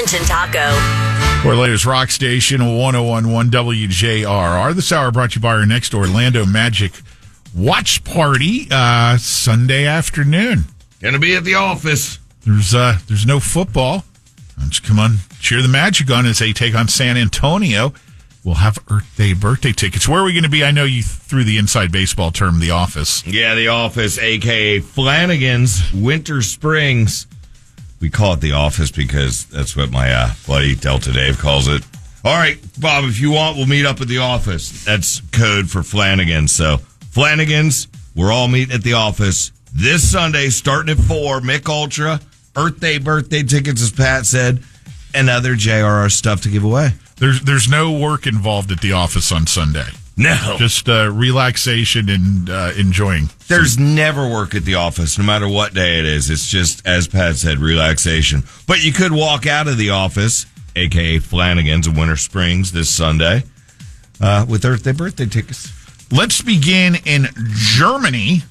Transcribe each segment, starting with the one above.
Arlington Taco. Orlando's Rock Station, 101.1 WJRR. This hour brought to you by our next Orlando Magic watch party Sunday afternoon. Gonna be at the office. There's no football. Just come on, cheer the Magic on as they take on San Antonio. We'll have Earth Day birthday tickets. Where are we going to be? I know you threw the inside baseball term, the office. Yeah, the office, a.k.a. Flanagan's Winter Springs. We call it the office because that's what my buddy Delta Dave calls it. All right, Bob, if you want, we'll meet up at the office. That's code for Flanagan's. So, Flanagan's, we're all meeting at the office this Sunday, starting at 4. Mick Ultra, Earth Day birthday tickets, as Pat said, and other JRR stuff to give away. There's no work involved at the office on Sunday. No. Just relaxation and enjoying. There's never work at the office, no matter what day it is. It's just, as Pat said, relaxation. But you could walk out of the office, a.k.a. Flanagan's in Winter Springs this Sunday, with Earth Day birthday tickets. Let's begin in Germany.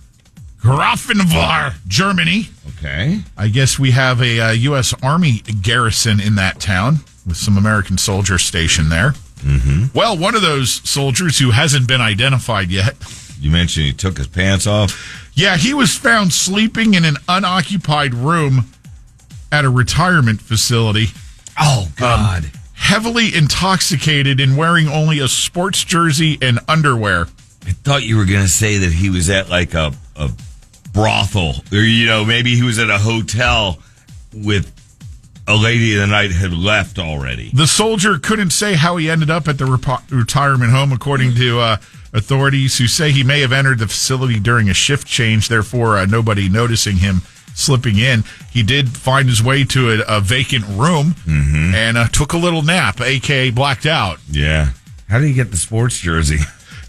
Grafenwöhr, Germany. Okay. I guess we have a U.S. Army garrison in that town with some American soldiers stationed there. Mm-hmm. Well, one of those soldiers who hasn't been identified yet. You mentioned he took his pants off. Yeah, he was found sleeping in an unoccupied room at a retirement facility. Oh, God. Heavily intoxicated and wearing only a sports jersey and underwear. I thought you were going to say that he was at like a brothel. Or, maybe he was at a hotel with a lady of the night had left already. The soldier couldn't say how he ended up at the retirement home, according to authorities who say he may have entered the facility during a shift change, therefore nobody noticing him slipping in. He did find his way to a vacant room and took a little nap, a.k.a. blacked out. Yeah. How did he get the sports jersey?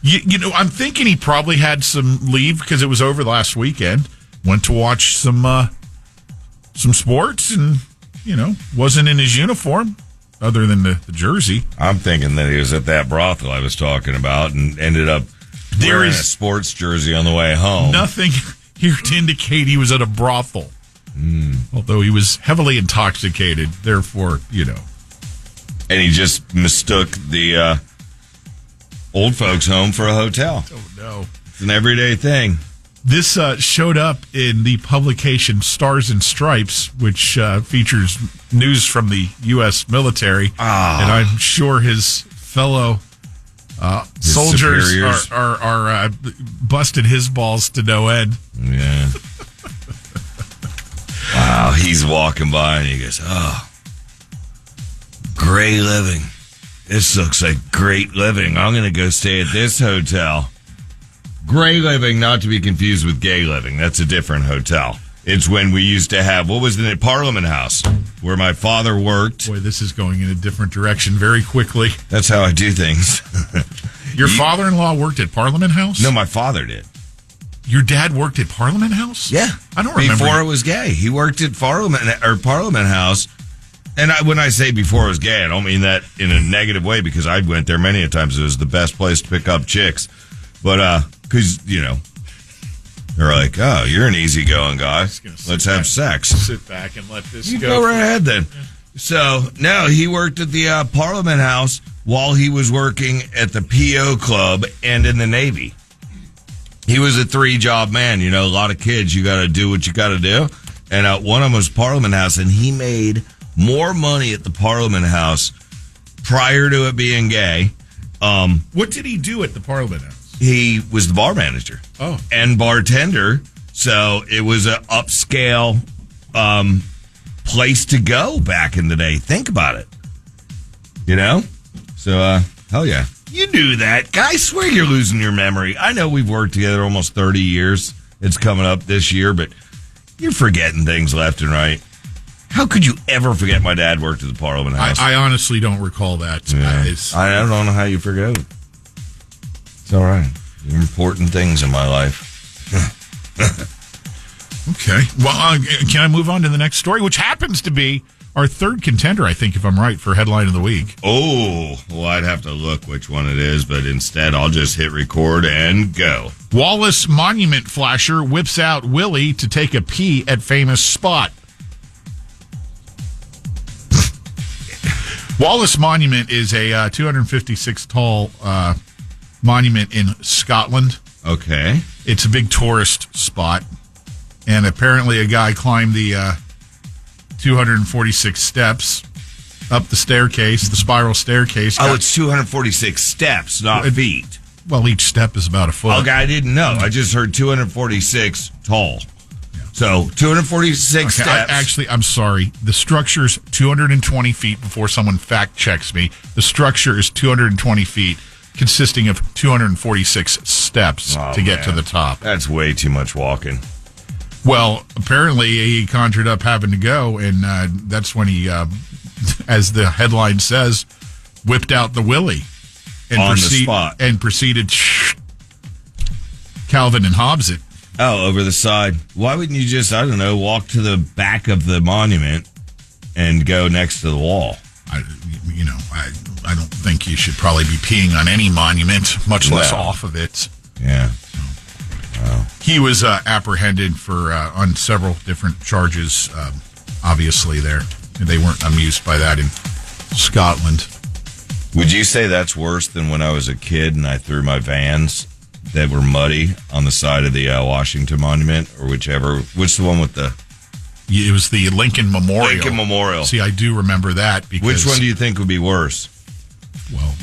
I'm thinking he probably had some leave because it was over last weekend. Went to watch some sports and, wasn't in his uniform other than the jersey. I'm thinking that he was at that brothel I was talking about and ended up wearing a sports jersey on the way home. Nothing here to indicate he was at a brothel. Although he was heavily intoxicated, therefore, And he just mistook the old folks' home for a hotel. Oh, no. It's an everyday thing. This showed up in the publication Stars and Stripes, which features news from the U.S. military. And I'm sure his fellow soldiers are busting his balls to no end. Yeah. Wow, he's walking by and he goes, gray living. This looks like great living. I'm going to go stay at this hotel. Gray living, not to be confused with gay living. That's a different hotel. It's when we used to have, what was it, Parliament House, where my father worked. Boy, this is going in a different direction very quickly. That's how I do things. Your father-in-law worked at Parliament House? No, my father did. Your dad worked at Parliament House? Yeah. I don't remember. Before it was gay. He worked at Parliament House. And when I say before it was gay, I don't mean that in a negative way because I went there many a times. It was the best place to pick up chicks. But, because, they're like, oh, you're an easygoing guy. Let's have sex. Sit back and let this go. Go right ahead then. Yeah. So, no, he worked at the Parliament House while he was working at the PO Club and in the Navy. He was a 3-job man. A lot of kids, you got to do what you got to do. And one of them was Parliament House, and he made more money at the Parliament House prior to it being gay. What did he do at the Parliament House? He was the bar manager and bartender, so it was an upscale place to go back in the day. Think about it. So, hell yeah. You knew that. I swear you're losing your memory. I know we've worked together almost 30 years. It's coming up this year, but you're forgetting things left and right. How could you ever forget my dad worked at the Parliament House? I honestly don't recall that. Yeah. I don't know how you forget it. It's all right. Important things in my life. Okay. Well, can I move on to the next story, which happens to be our third contender, I think, if I'm right, for Headline of the Week. Oh, well, I'd have to look which one it is, but instead I'll just hit record and go. Wallace Monument flasher whips out Willie to take a pee at famous spot. Wallace Monument is a 256 tall monument in Scotland. Okay. It's a big tourist spot. And apparently a guy climbed the 246 steps up the staircase, the spiral staircase. It's 246 steps, not feet. Well, each step is about a foot. Okay, I didn't know. I just heard 246 tall. So 246 steps. I'm sorry. The structure's 220 feet before someone fact checks me. The structure is 220 feet, consisting of 246 steps to get to the top. That's way too much walking. Well, apparently he conjured up having to go, and that's when he, as the headline says, whipped out the willie. And on the spot. And proceeded Calvin and Hobbes it. Oh, over the side. Why wouldn't you just, I don't know, walk to the back of the monument and go next to the wall? I don't think you should probably be peeing on any monument, much less off of it. Yeah. He was apprehended for on several different charges. Obviously, they weren't amused by that in Scotland. Would you say that's worse than when I was a kid and I threw my Vans that were muddy on the side of the Washington Monument, or whichever? Which the one with the? It was the Lincoln Memorial. Lincoln Memorial. See, I do remember that. Because, which one do you think would be worse? Well,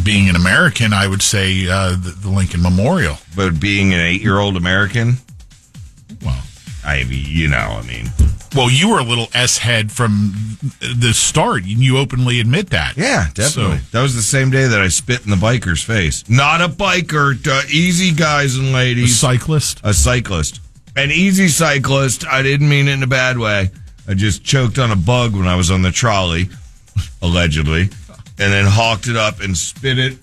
being an American, I would say the Lincoln Memorial. But being an 8-year-old American? Well, Well, you were a little S-head from the start. You openly admit that. Yeah, definitely. So, that was the same day that I spit in the biker's face. Not a biker. Easy guys and ladies. A cyclist? A cyclist. An easy cyclist. I didn't mean it in a bad way. I just choked on a bug when I was on the trolley, allegedly, and then hawked it up and spit it,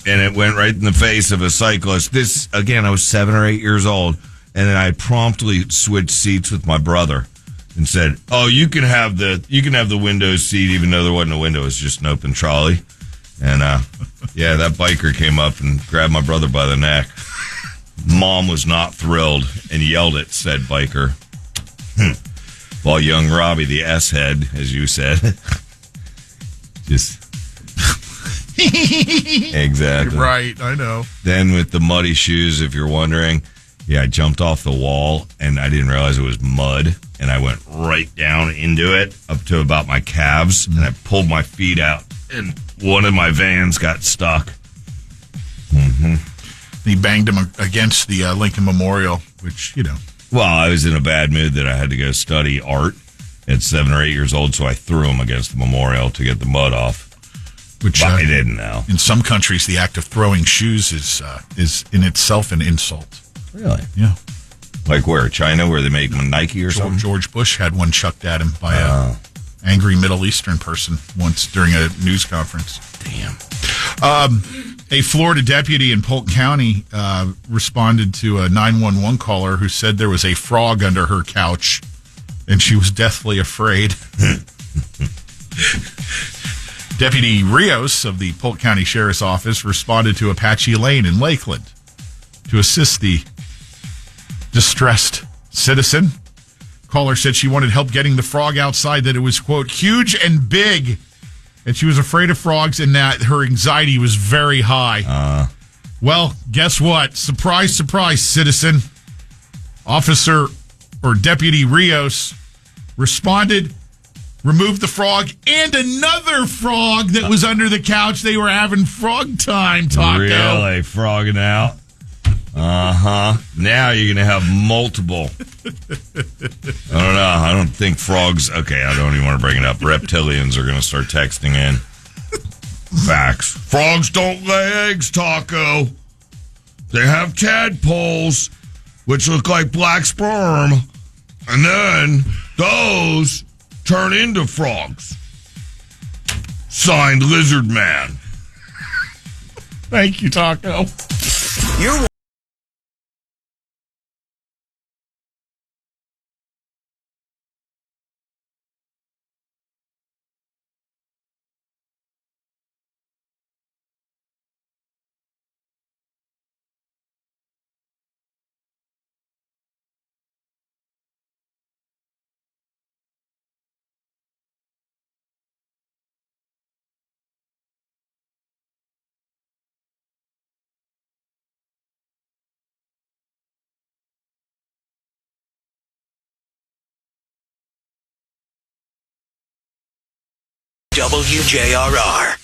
and it went right in the face of a cyclist. This, again, I was 7 or 8 years old, and then I promptly switched seats with my brother and said, "Oh, you can have the window seat, even though there wasn't a window; it's just an open trolley." And that biker came up and grabbed my brother by the neck. Mom was not thrilled and yelled at said biker. While young Robbie, the S-head, as you said, just exactly right. I know. Then with the muddy shoes, if you're wondering. Yeah, I jumped off the wall, and I didn't realize it was mud, and I went right down into it, up to about my calves, and I pulled my feet out, and one of my Vans got stuck. Mm-hmm. He banged him against the Lincoln Memorial, which, Well, I was in a bad mood that I had to go study art at 7 or 8 years old, so I threw him against the memorial to get the mud off. Which I didn't know. In some countries, the act of throwing shoes is in itself an insult. Really? Yeah. Like where? China, where they make Nike or something? George Bush had one chucked at him by an angry Middle Eastern person once during a news conference. Damn. A Florida deputy in Polk County responded to a 911 caller who said there was a frog under her couch, and she was deathly afraid. Deputy Rios of the Polk County Sheriff's Office responded to Apache Lane in Lakeland to assist the distressed citizen. Caller said she wanted help getting the frog outside, that it was, quote, huge and big, and she was afraid of frogs and that her anxiety was very high. Well, guess what? Surprise, surprise, citizen. Officer or Deputy Rios responded, removed the frog and another frog that was under the couch. They were having frog time, Taco. Really? Frogging out? Uh-huh. Now you're going to have multiple. I don't know. I don't think frogs... Okay, I don't even want to bring it up. Reptilians are going to start texting in. Facts. Frogs don't lay eggs, Taco. They have tadpoles, which look like black sperm. And then those turn into frogs. Signed, Lizard Man. Thank you, Taco. You're WJRR.